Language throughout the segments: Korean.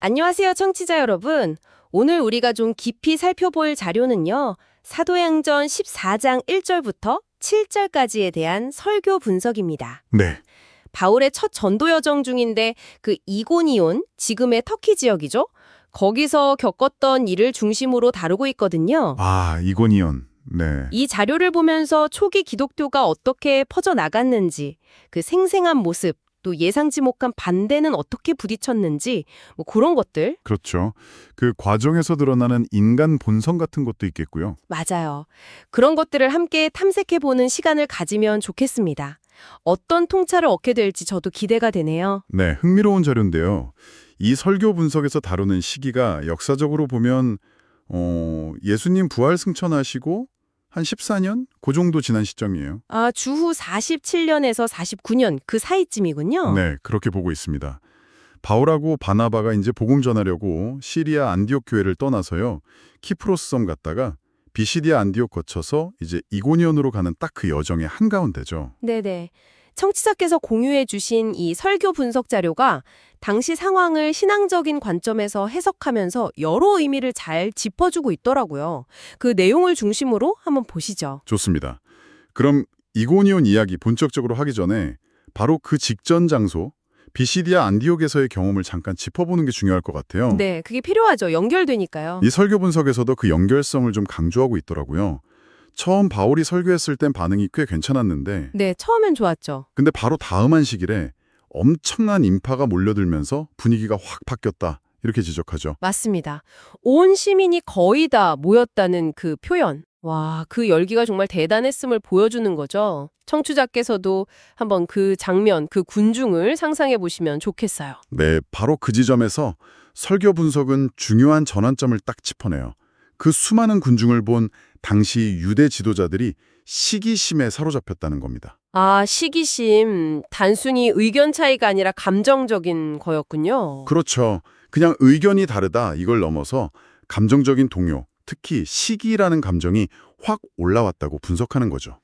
안녕하세요, 청취자 여러분. 오늘 우리가 좀 깊이 살펴볼 자료는요. 사도행전 14장 1절부터 7절까지에 대한 설교 분석입니다. 네, 바울의 첫 전도 여정 중인데 그 이고니온, 지금의 터키 지역이죠. 거기서 겪었던 일을 중심으로 다루고 있거든요. 이고니온. 네, 이 자료를 보면서 초기 기독교가 어떻게 퍼져나갔는지, 그 생생한 모습, 또 예상치 못한 반대는 어떻게 부딪혔는지, 뭐 그런 것들. 그렇죠. 그 과정에서 드러나는 인간 본성 같은 것도 있겠고요. 맞아요. 그런 것들을 함께 탐색해보는 시간을 가지면 좋겠습니다. 어떤 통찰을 얻게 될지 저도 기대가 되네요. 네, 흥미로운 자료인데요. 이 설교 분석에서 다루는 시기가 역사적으로 보면 예수님 부활 승천하시고 한 14년? 그 정도 지난 시점이에요. 주후 47년에서 49년 그 사이쯤이군요. 네, 그렇게 보고 있습니다. 바울하고 바나바가 이제 복음 전하려고 시리아 안디옥 교회를 떠나서요. 키프로스 섬 갔다가 비시디아 안디옥 거쳐서 이제 이고니온으로 가는 딱 그 여정의 한가운데죠. 네네. 청취자께서 공유해 주신 이 설교 분석 자료가 당시 상황을 신앙적인 관점에서 해석하면서 여러 의미를 잘 짚어주고 있더라고요. 그 내용을 중심으로 한번 보시죠. 좋습니다. 그럼 이고니온 이야기 본격적으로 하기 전에 바로 그 직전 장소 비시디아 안디옥에서의 경험을 잠깐 짚어보는 게 중요할 것 같아요. 네, 그게 필요하죠. 연결되니까요. 이 설교 분석에서도 그 연결성을 좀 강조하고 있더라고요. 처음 바울이 설교했을 땐 반응이 꽤 괜찮았는데 네, 처음엔 좋았죠. 근데 바로 다음 한시길에 엄청난 인파가 몰려들면서 분위기가 확 바뀌었다. 이렇게 지적하죠. 맞습니다. 온 시민이 거의 다 모였다는 그 표현. 와, 그 열기가 정말 대단했음을 보여주는 거죠. 청취자께서도 한번 그 장면, 그 군중을 상상해 보시면 좋겠어요. 네, 바로 그 지점에서 설교 분석은 중요한 전환점을 딱 짚어내요. 그 수많은 군중을 본 당시 유대 지도자들이 시기심에 사로잡혔다는 겁니다. 시기심, 단순히 의견 차이가 아니라 감정적인 거였군요. 그렇죠. 그냥 의견이 다르다 이걸 넘어서 감정적인 동요, 특히 시기라는 감정이 확 올라왔다고 분석하는 거죠.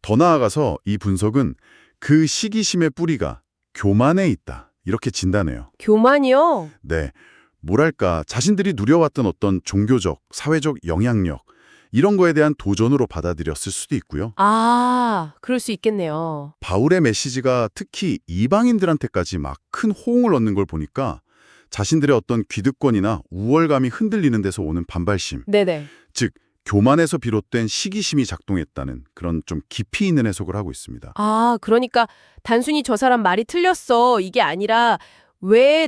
더 나아가서 이 분석은 그 시기심의 뿌리가 교만에 있다. 이렇게 진단해요. 교만이요? 네, 뭐랄까 자신들이 누려왔던 어떤 종교적, 사회적 영향력 이런 거에 대한 도전으로 받아들였을 수도 있고요. 그럴 수 있겠네요. 바울의 메시지가 특히 이방인들한테까지 막 큰 호응을 얻는 걸 보니까 자신들의 어떤 기득권이나 우월감이 흔들리는 데서 오는 반발심, 네네. 즉 교만에서 비롯된 시기심이 작동했다는 그런 좀 깊이 있는 해석을 하고 있습니다. 그러니까 단순히 저 사람 말이 틀렸어. 이게 아니라 왜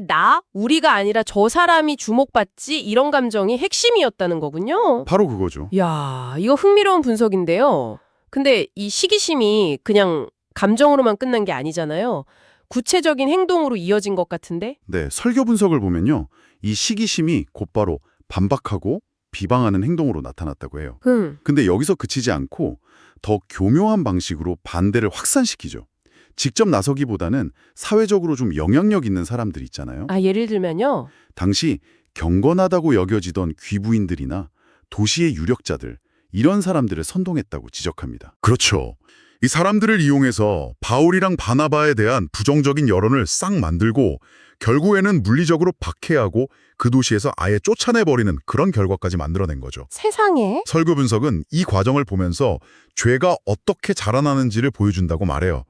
우리가 아니라 저 사람이 주목받지? 이런 감정이 핵심이었다는 거군요. 바로 그거죠. 야, 이거 흥미로운 분석인데요. 근데 이 시기심이 그냥 감정으로만 끝난 게 아니잖아요. 구체적인 행동으로 이어진 것 같은데? 네, 설교 분석을 보면요. 이 시기심이 곧바로 반박하고 비방하는 행동으로 나타났다고 해요. 근데 여기서 그치지 않고 더 교묘한 방식으로 반대를 확산시키죠. 직접 나서기보다는 사회적으로 좀 영향력 있는 사람들 있잖아요. 예를 들면요. 당시 경건하다고 여겨지던 귀부인들이나 도시의 유력자들, 이런 사람들을 선동했다고 지적합니다. 그렇죠. 이 사람들을 이용해서 바울이랑 바나바에 대한 부정적인 여론을 싹 만들고 결국에는 물리적으로 박해하고 그 도시에서 아예 쫓아내버리는 그런 결과까지 만들어낸 거죠. 세상에? 설교 분석은 이 과정을 보면서 죄가 어떻게 자라나는지를 보여준다고 말해요.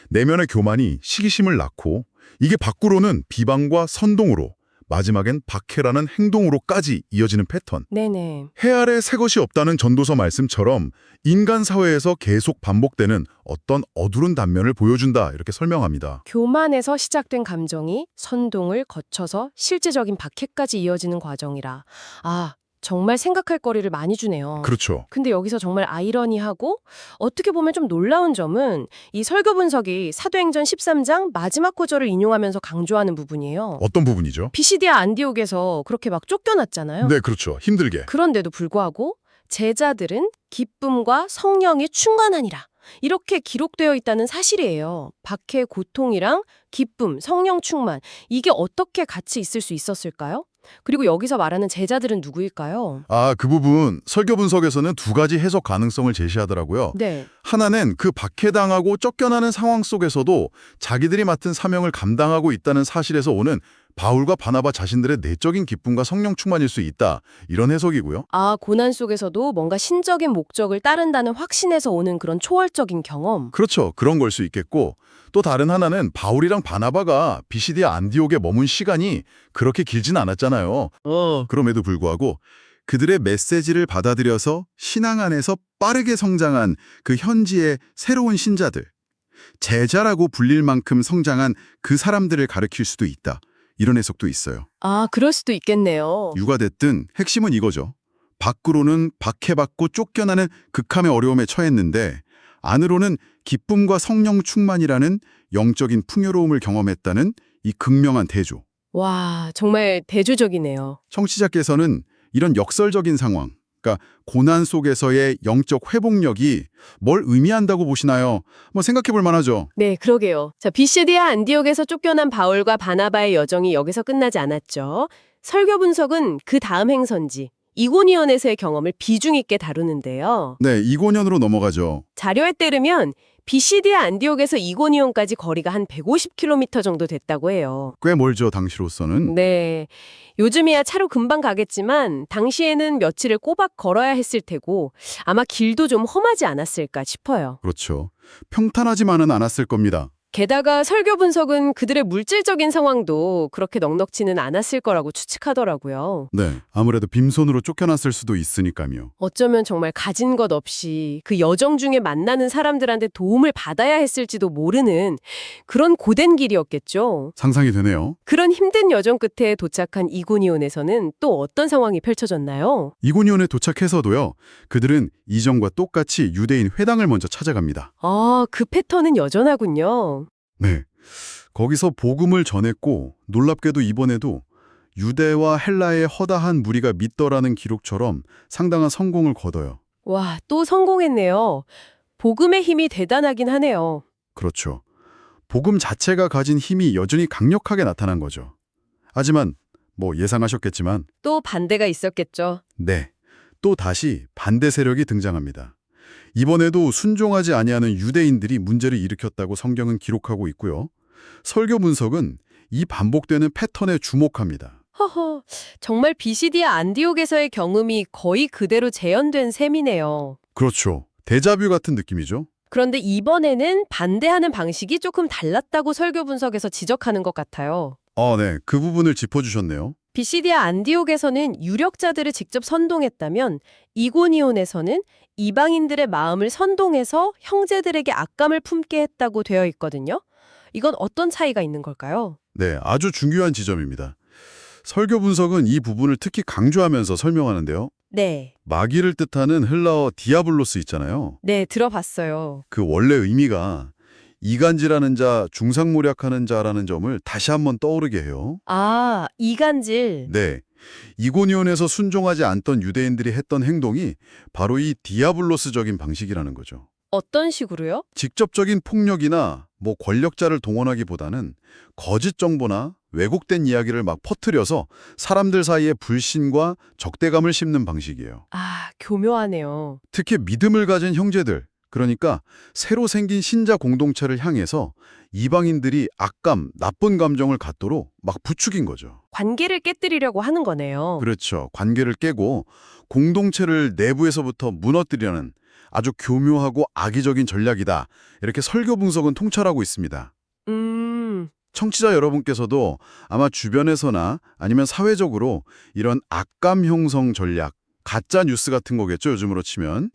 내면의 교만이 시기심을 낳고 이게 밖으로는 비방과 선동으로 마지막엔 박해라는 행동으로까지 이어지는 패턴. 네네. 해 아래 새 것이 없다는 전도서 말씀처럼 인간 사회에서 계속 반복되는 어떤 어두른 단면을 보여준다 이렇게 설명합니다. 교만에서 시작된 감정이 선동을 거쳐서 실제적인 박해까지 이어지는 과정이라. 정말 생각할 거리를 많이 주네요. 그렇죠. 근데 여기서 정말 아이러니하고 어떻게 보면 좀 놀라운 점은 이 설교 분석이 사도행전 13장 마지막 구절을 인용하면서 강조하는 부분이에요. 어떤 부분이죠? 비시디아 안디옥에서 그렇게 막 쫓겨났잖아요. 네, 그렇죠. 힘들게. 그런데도 불구하고 제자들은 기쁨과 성령이 충만하니라. 이렇게 기록되어 있다는 사실이에요. 박해 고통이랑 기쁨, 성령 충만. 이게 어떻게 같이 있을 수 있었을까요? 그리고 여기서 말하는 제자들은 누구일까요? 그 부분 설교 분석에서는 두 가지 해석 가능성을 제시하더라고요. 네. 하나는 그 박해당하고 쫓겨나는 상황 속에서도 자기들이 맡은 사명을 감당하고 있다는 사실에서 오는 바울과 바나바 자신들의 내적인 기쁨과 성령 충만일 수 있다. 이런 해석이고요. 아, 고난 속에서도 뭔가 신적인 목적을 따른다는 확신에서 오는 그런 초월적인 경험. 그렇죠. 그런 걸 수 있겠고 또 다른 하나는 바울이랑 바나바가 비시디아 안디옥에 머문 시간이 그렇게 길진 않았잖아요. 그럼에도 불구하고 그들의 메시지를 받아들여서 신앙 안에서 빠르게 성장한 그 현지의 새로운 신자들, 제자라고 불릴 만큼 성장한 그 사람들을 가리킬 수도 있다. 이런 해석도 있어요. 아, 그럴 수도 있겠네요. 누가 됐든 핵심은 이거죠. 밖으로는 박해받고 쫓겨나는 극함의 어려움에 처했는데 안으로는 기쁨과 성령 충만이라는 영적인 풍요로움을 경험했다는 이 극명한 대조. 와, 정말 대조적이네요. 청취자께서는 이런 역설적인 상황, 그러니까 고난 속에서의 영적 회복력이 뭘 의미한다고 보시나요? 생각해 볼 만하죠. 네, 그러게요. 자, 비시디아 안디옥에서 쫓겨난 바울과 바나바의 여정이 여기서 끝나지 않았죠. 설교 분석은 그 다음 행선지 이고니온에서의 경험을 비중 있게 다루는데요. 네, 이고년으로 넘어가죠. 자료에 따르면 비시디아 안디옥에서 이고니온까지 거리가 한 150km 정도 됐다고 해요. 꽤 멀죠, 당시로서는. 네. 요즘이야 차로 금방 가겠지만 당시에는 며칠을 꼬박 걸어야 했을 테고 아마 길도 좀 험하지 않았을까 싶어요. 그렇죠. 평탄하지만은 않았을 겁니다. 게다가 설교 분석은 그들의 물질적인 상황도 그렇게 넉넉지는 않았을 거라고 추측하더라고요. 네, 아무래도 빈손으로 쫓겨났을 수도 있으니까요. 어쩌면 정말 가진 것 없이 그 여정 중에 만나는 사람들한테 도움을 받아야 했을지도 모르는 그런 고된 길이었겠죠. 상상이 되네요. 그런 힘든 여정 끝에 도착한 이고니온에서는 또 어떤 상황이 펼쳐졌나요? 이고니온에 도착해서도요. 그들은 이전과 똑같이 유대인 회당을 먼저 찾아갑니다. 아, 그 패턴은 여전하군요. 네, 거기서 복음을 전했고 놀랍게도 이번에도 유대와 헬라의 허다한 무리가 믿더라는 기록처럼 상당한 성공을 거둬요. 와, 또 성공했네요. 복음의 힘이 대단하긴 하네요. 그렇죠. 복음 자체가 가진 힘이 여전히 강력하게 나타난 거죠. 하지만 예상하셨겠지만 또 반대가 있었겠죠. 네, 또 다시 반대 세력이 등장합니다. 이번에도 순종하지 아니하는 유대인들이 문제를 일으켰다고 성경은 기록하고 있고요. 설교 분석은 이 반복되는 패턴에 주목합니다. 허허, 정말 비시디아 안디옥에서의 경험이 거의 그대로 재현된 셈이네요. 그렇죠. 데자뷰 같은 느낌이죠. 그런데 이번에는 반대하는 방식이 조금 달랐다고 설교 분석에서 지적하는 것 같아요. 네. 그 부분을 짚어주셨네요. 비시디아 안디옥에서는 유력자들을 직접 선동했다면 이고니온에서는 이방인들의 마음을 선동해서 형제들에게 악감을 품게 했다고 되어 있거든요. 이건 어떤 차이가 있는 걸까요? 네, 아주 중요한 지점입니다. 설교 분석은 이 부분을 특히 강조하면서 설명하는데요. 네. 마귀를 뜻하는 헬라어 디아블로스 있잖아요. 네, 들어봤어요. 그 원래 의미가 이간질하는 자, 중상모략하는 자라는 점을 다시 한번 떠오르게 해요. 아, 이간질. 네, 이고니온에서 순종하지 않던 유대인들이 했던 행동이 바로 이 디아블로스적인 방식이라는 거죠. 어떤 식으로요? 직접적인 폭력이나 권력자를 동원하기보다는 거짓 정보나 왜곡된 이야기를 막 퍼뜨려서 사람들 사이에 불신과 적대감을 심는 방식이에요. 아, 교묘하네요. 특히 믿음을 가진 형제들, 그러니까 새로 생긴 신자 공동체를 향해서 이방인들이 악감, 나쁜 감정을 갖도록 막 부추긴 거죠. 관계를 깨뜨리려고 하는 거네요. 그렇죠. 관계를 깨고 공동체를 내부에서부터 무너뜨리려는 아주 교묘하고 악의적인 전략이다. 이렇게 설교 분석은 통찰하고 있습니다. 청취자 여러분께서도 아마 주변에서나 아니면 사회적으로 이런 악감 형성 전략, 가짜 뉴스 같은 거겠죠, 요즘으로 치면.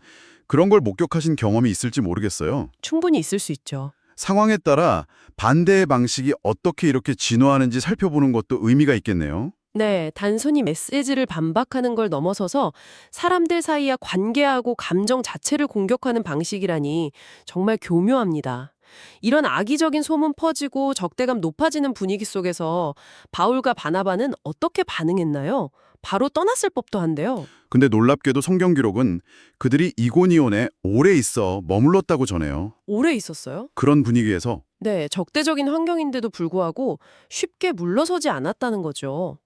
그런 걸 목격하신 경험이 있을지 모르겠어요. 충분히 있을 수 있죠. 상황에 따라 반대의 방식이 어떻게 이렇게 진화하는지 살펴보는 것도 의미가 있겠네요. 네, 단순히 메시지를 반박하는 걸 넘어서서 사람들 사이의 관계하고 감정 자체를 공격하는 방식이라니 정말 교묘합니다. 이런 악의적인 소문 퍼지고 적대감 높아지는 분위기 속에서 바울과 바나바는 어떻게 반응했나요? 바로 떠났을 법도 한데요. 근데 놀랍게도 성경 기록은 그들이 이고니온에 오래 있어 머물렀다고 전해요. 오래 있었어요? 그런 분위기에서 네, 적대적인 환경인데도 불구하고 쉽게 물러서지 않았다는 거죠.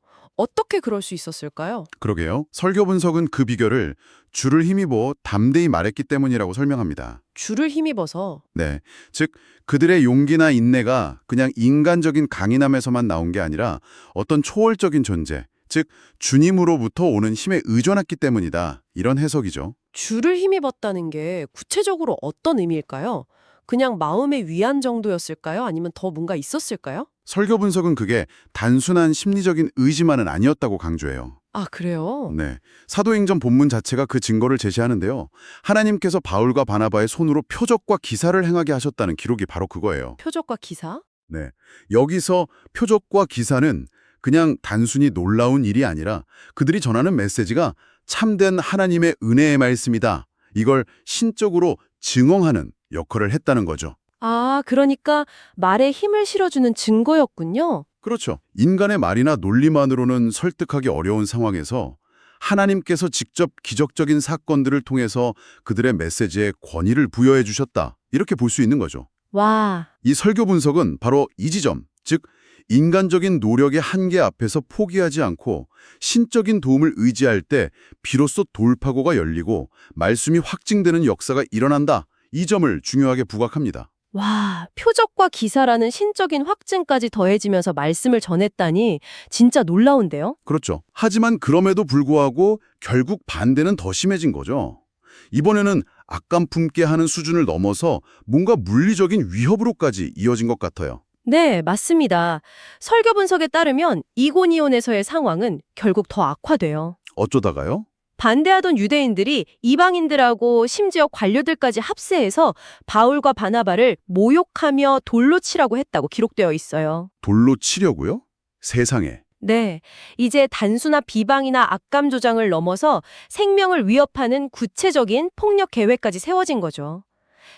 어떻게 그럴 수 있었을까요? 그러게요. 설교 분석은 그 비결을 주를 힘입어 담대히 말했기 때문이라고 설명합니다. 줄을 힘입어서. 네, 즉 그들의 용기나 인내가 그냥 인간적인 강인함에서만 나온 게 아니라 어떤 초월적인 존재, 즉 주님으로부터 오는 힘에 의존했기 때문이다. 이런 해석이죠. 줄을 힘입었다는 게 구체적으로 어떤 의미일까요? 그냥 마음의 위안 정도였을까요? 아니면 더 뭔가 있었을까요? 설교 분석은 그게 단순한 심리적인 의지만은 아니었다고 강조해요. 아, 그래요? 네, 사도행전 본문 자체가 그 증거를 제시하는데요. 하나님께서 바울과 바나바의 손으로 표적과 기사를 행하게 하셨다는 기록이 바로 그거예요. 표적과 기사? 네, 여기서 표적과 기사는 그냥 단순히 놀라운 일이 아니라 그들이 전하는 메시지가 참된 하나님의 은혜의 말씀이다. 이걸 신적으로 증언하는 역할을 했다는 거죠. 아, 그러니까 말에 힘을 실어주는 증거였군요. 그렇죠. 인간의 말이나 논리만으로는 설득하기 어려운 상황에서 하나님께서 직접 기적적인 사건들을 통해서 그들의 메시지에 권위를 부여해 주셨다. 이렇게 볼 수 있는 거죠. 와, 이 설교 분석은 바로 이 지점, 즉 인간적인 노력의 한계 앞에서 포기하지 않고 신적인 도움을 의지할 때 비로소 돌파구가 열리고 말씀이 확증되는 역사가 일어난다. 이 점을 중요하게 부각합니다. 와, 표적과 기사라는 신적인 확증까지 더해지면서 말씀을 전했다니 진짜 놀라운데요? 그렇죠. 하지만 그럼에도 불구하고 결국 반대는 더 심해진 거죠. 이번에는 악감 품게 하는 수준을 넘어서 뭔가 물리적인 위협으로까지 이어진 것 같아요. 네, 맞습니다. 설교 분석에 따르면 이고니온에서의 상황은 결국 더 악화돼요. 어쩌다가요? 반대하던 유대인들이 이방인들하고 심지어 관료들까지 합세해서 바울과 바나바를 모욕하며 돌로 치라고 했다고 기록되어 있어요. 돌로 치려고요? 세상에. 네, 이제 단순한 비방이나 악감 조장을 넘어서 생명을 위협하는 구체적인 폭력 계획까지 세워진 거죠.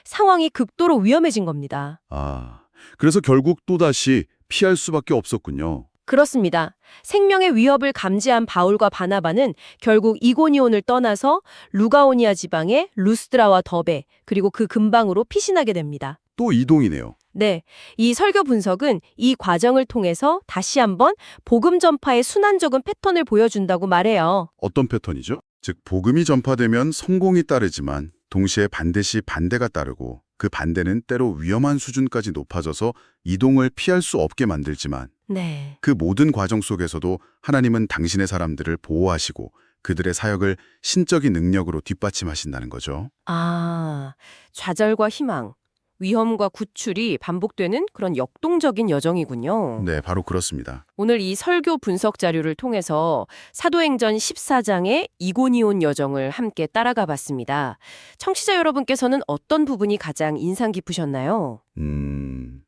상황이 극도로 위험해진 겁니다. 아, 그래서 결국 또다시 피할 수밖에 없었군요. 그렇습니다. 생명의 위협을 감지한 바울과 바나바는 결국 이고니온을 떠나서 루가오니아 지방의 루스드라와 더베, 그리고 그 근방으로 피신하게 됩니다. 또 이동이네요. 네, 이 설교 분석은 이 과정을 통해서 다시 한번 복음 전파의 순환적인 패턴을 보여준다고 말해요. 어떤 패턴이죠? 즉 복음이 전파되면 성공이 따르지만 동시에 반드시 반대가 따르고 그 반대는 때로 위험한 수준까지 높아져서 이동을 피할 수 없게 만들지만 네. 그 모든 과정 속에서도 하나님은 당신의 사람들을 보호하시고 그들의 사역을 신적인 능력으로 뒷받침하신다는 거죠. 아, 좌절과 희망, 위험과 구출이 반복되는 그런 역동적인 여정이군요. 네, 바로 그렇습니다. 오늘 이 설교 분석 자료를 통해서 사도행전 14장의 이고니온 여정을 함께 따라가 봤습니다. 청취자 여러분께서는 어떤 부분이 가장 인상 깊으셨나요?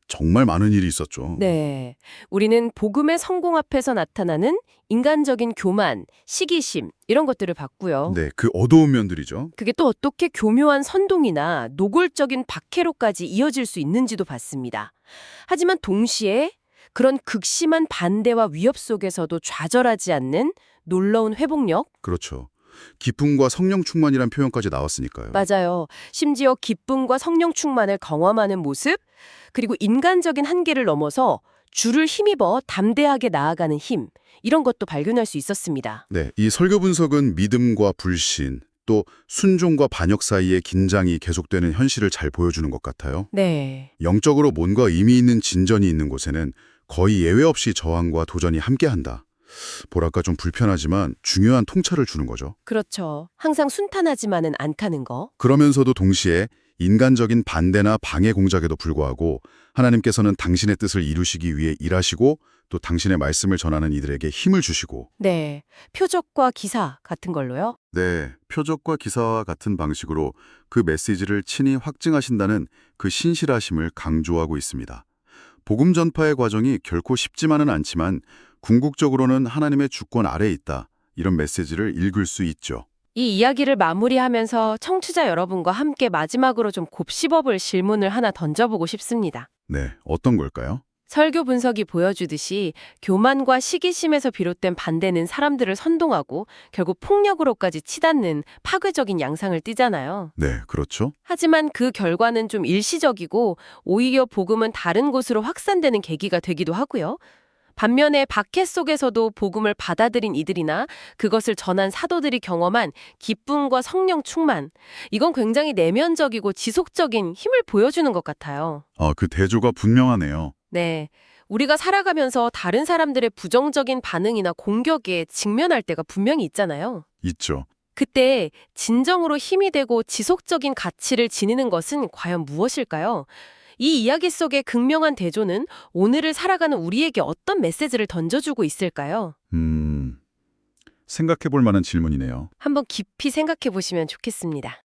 정말 많은 일이 있었죠. 네. 우리는 복음의 성공 앞에서 나타나는 인간적인 교만, 시기심 이런 것들을 봤고요. 네, 그 어두운 면들이죠. 그게 또 어떻게 교묘한 선동이나 노골적인 박해로까지 이어질 수 있는지도 봤습니다. 하지만 동시에 그런 극심한 반대와 위협 속에서도 좌절하지 않는 놀라운 회복력? 그렇죠. 기쁨과 성령 충만이란 표현까지 나왔으니까요. 맞아요. 심지어 기쁨과 성령 충만을 경험하는 모습, 그리고 인간적인 한계를 넘어서 주를 힘입어 담대하게 나아가는 힘, 이런 것도 발견할 수 있었습니다. 네, 이 설교 분석은 믿음과 불신, 또 순종과 반역 사이의 긴장이 계속되는 현실을 잘 보여주는 것 같아요. 네. 영적으로 뭔가 의미 있는 진전이 있는 곳에는 거의 예외 없이 저항과 도전이 함께한다. 뭐랄까 좀 불편하지만 중요한 통찰을 주는 거죠. 그렇죠. 항상 순탄하지만은 않다는 거. 그러면서도 동시에 인간적인 반대나 방해 공작에도 불구하고 하나님께서는 당신의 뜻을 이루시기 위해 일하시고 또 당신의 말씀을 전하는 이들에게 힘을 주시고 네. 표적과 기사 같은 걸로요. 네, 표적과 기사와 같은 방식으로 그 메시지를 친히 확증하신다는 그 신실하심을 강조하고 있습니다. 복음 전파의 과정이 결코 쉽지만은 않지만 궁극적으로는 하나님의 주권 아래에 있다. 이런 메시지를 읽을 수 있죠. 이 이야기를 마무리하면서 청취자 여러분과 함께 마지막으로 좀 곱씹어볼 질문을 하나 던져보고 싶습니다. 네, 어떤 걸까요? 설교 분석이 보여주듯이 교만과 시기심에서 비롯된 반대는 사람들을 선동하고 결국 폭력으로까지 치닫는 파괴적인 양상을 띠잖아요. 네, 그렇죠. 하지만 그 결과는 좀 일시적이고 오히려 복음은 다른 곳으로 확산되는 계기가 되기도 하고요. 반면에 박해 속에서도 복음을 받아들인 이들이나 그것을 전한 사도들이 경험한 기쁨과 성령 충만, 이건 굉장히 내면적이고 지속적인 힘을 보여주는 것 같아요. 그 대조가 분명하네요. 네. 우리가 살아가면서 다른 사람들의 부정적인 반응이나 공격에 직면할 때가 분명히 있잖아요. 있죠. 그때 진정으로 힘이 되고 지속적인 가치를 지니는 것은 과연 무엇일까요? 이 이야기 속의 극명한 대조는 오늘을 살아가는 우리에게 어떤 메시지를 던져주고 있을까요? 생각해 볼 만한 질문이네요. 한번 깊이 생각해 보시면 좋겠습니다.